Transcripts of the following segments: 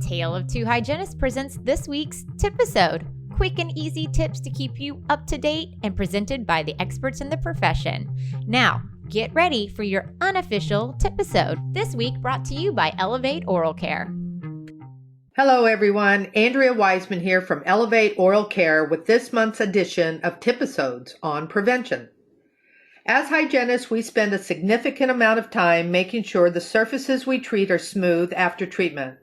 Tale of Two Hygienists presents this week's TIPisode. Quick and easy tips to keep you up to date and presented by the experts in the profession. Now, get ready for your unofficial TIPisode. This week brought to you by Elevate Oral Care. Hello everyone, Andrea Wiseman here from Elevate Oral Care with this month's edition of TIPisodes on prevention. As hygienists, we spend a significant amount of time making sure the surfaces we treat are smooth after treatment.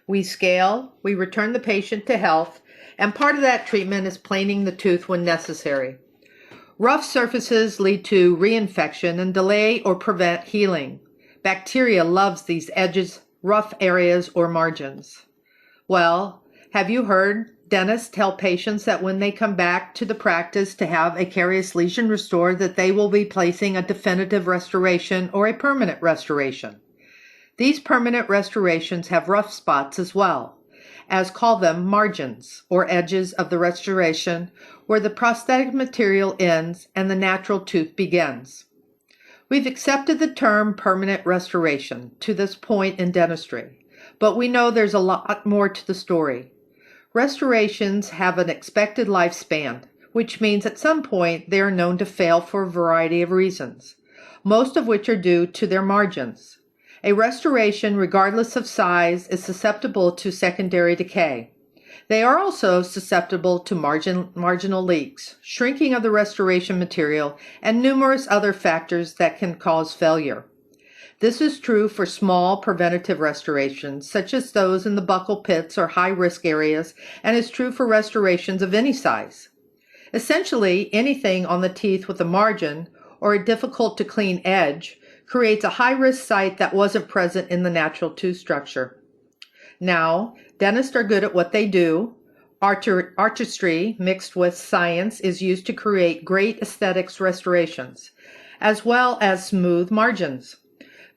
We scale, we return the patient to health, and part of that treatment is planing the tooth when necessary. Rough surfaces lead to reinfection and delay or prevent healing. Bacteria loves these edges, rough areas, or margins. Well, have you heard dentists tell patients that when they come back to the practice to have a carious lesion restored that they will be placing a definitive restoration or a permanent restoration? These permanent restorations have rough spots as well, as call them margins or edges of the restoration where the prosthetic material ends and the natural tooth begins. We've accepted the term permanent restoration to this point in dentistry, but we know there's a lot more to the story. Restorations have an expected lifespan, which means at some point they are known to fail for a variety of reasons, most of which are due to their margins. A restoration, regardless of size, is susceptible to secondary decay. They are also susceptible to marginal leaks, shrinking of the restoration material, and numerous other factors that can cause failure. This is true for small preventative restorations, such as those in the buccal pits or high-risk areas, and is true for restorations of any size. Essentially, anything on the teeth with a margin or a difficult-to-clean edge creates a high-risk site that wasn't present in the natural tooth structure. Now, dentists are good at what they do. Artistry mixed with science is used to create great aesthetics restorations, as well as smooth margins.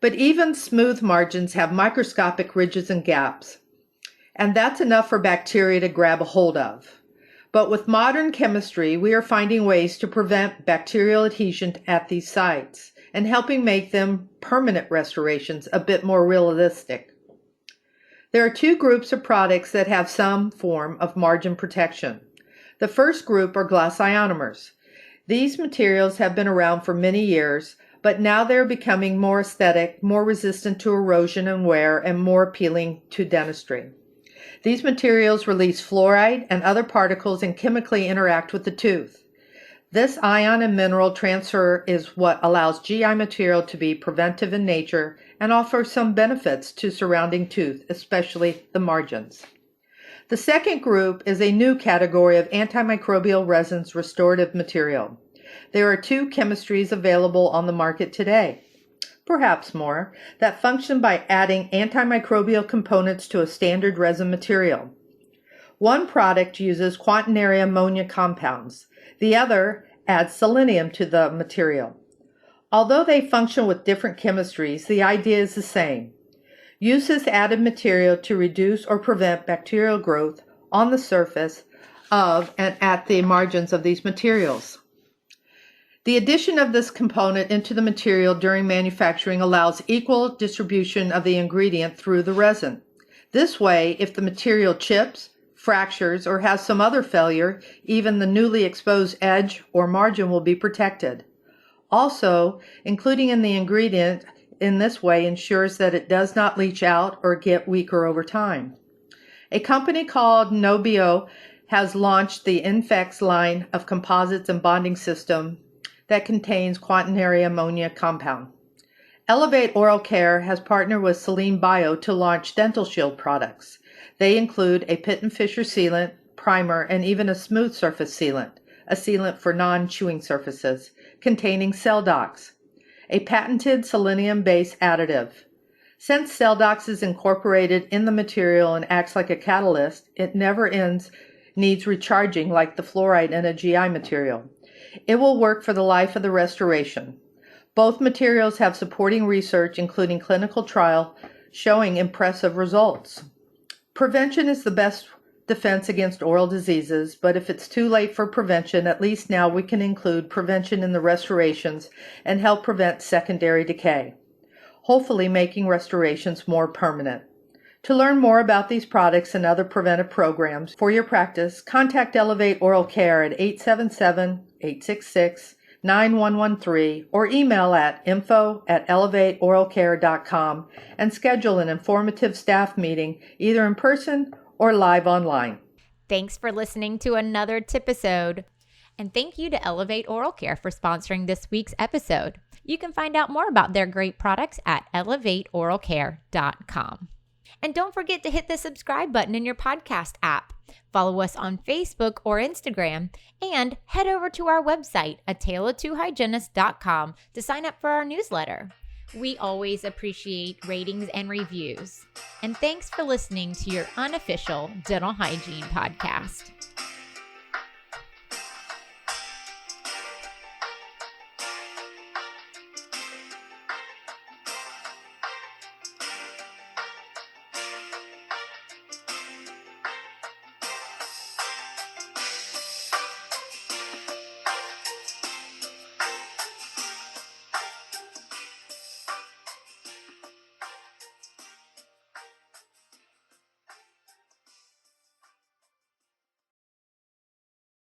But even smooth margins have microscopic ridges and gaps, and that's enough for bacteria to grab a hold of. But with modern chemistry, we are finding ways to prevent bacterial adhesion at these sites and helping make them permanent restorations a bit more realistic. There are two groups of products that have some form of margin protection. The first group are glass ionomers. These materials have been around for many years, but now they're becoming more aesthetic, more resistant to erosion and wear, and more appealing to dentistry. These materials release fluoride and other particles and chemically interact with the tooth. This ion and mineral transfer is what allows GI material to be preventive in nature and offers some benefits to surrounding tooth, especially the margins. The second group is a new category of antimicrobial resins restorative material. There are two chemistries available on the market today, perhaps more, that function by adding antimicrobial components to a standard resin material. One product uses quaternary ammonia compounds. The other adds selenium to the material. Although they function with different chemistries, the idea is the same. Use this added material to reduce or prevent bacterial growth on the surface of and at the margins of these materials. The addition of this component into the material during manufacturing allows equal distribution of the ingredient through the resin. This way, if the material chips, fractures, or has some other failure, even the newly exposed edge or margin will be protected. Also, including in the ingredient in this way ensures that it does not leach out or get weaker over time. A company called Nobio has launched the Infex line of composites and bonding system that contains quaternary ammonia compound. Elevate Oral Care has partnered with Selene Bio to launch dental shield products. They include a Pitt and Fisher sealant, primer, and even a smooth surface sealant, a sealant for non-chewing surfaces, containing SELDOX, a patented selenium-based additive. Since SELDOX is incorporated in the material and acts like a catalyst, it never needs recharging like the fluoride in a GI material. It will work for the life of the restoration. Both materials have supporting research, including clinical trial, showing impressive results. Prevention is the best defense against oral diseases, but if it's too late for prevention, at least now we can include prevention in the restorations and help prevent secondary decay, hopefully making restorations more permanent. To learn more about these products and other preventive programs for your practice, contact Elevate Oral Care at 877-866-9113 or email at info@elevateoralcare.com and schedule an informative staff meeting either in person or live online. Thanks for listening to another TIPisode. And thank you to Elevate Oral Care for sponsoring this week's episode. You can find out more about their great products at elevateoralcare.com. And don't forget to hit the subscribe button in your podcast app. Follow us on Facebook or Instagram, and head over to our website, ataleoftwohygienists.com, to sign up for our newsletter. We always appreciate ratings and reviews. And thanks for listening to your unofficial dental hygiene podcast.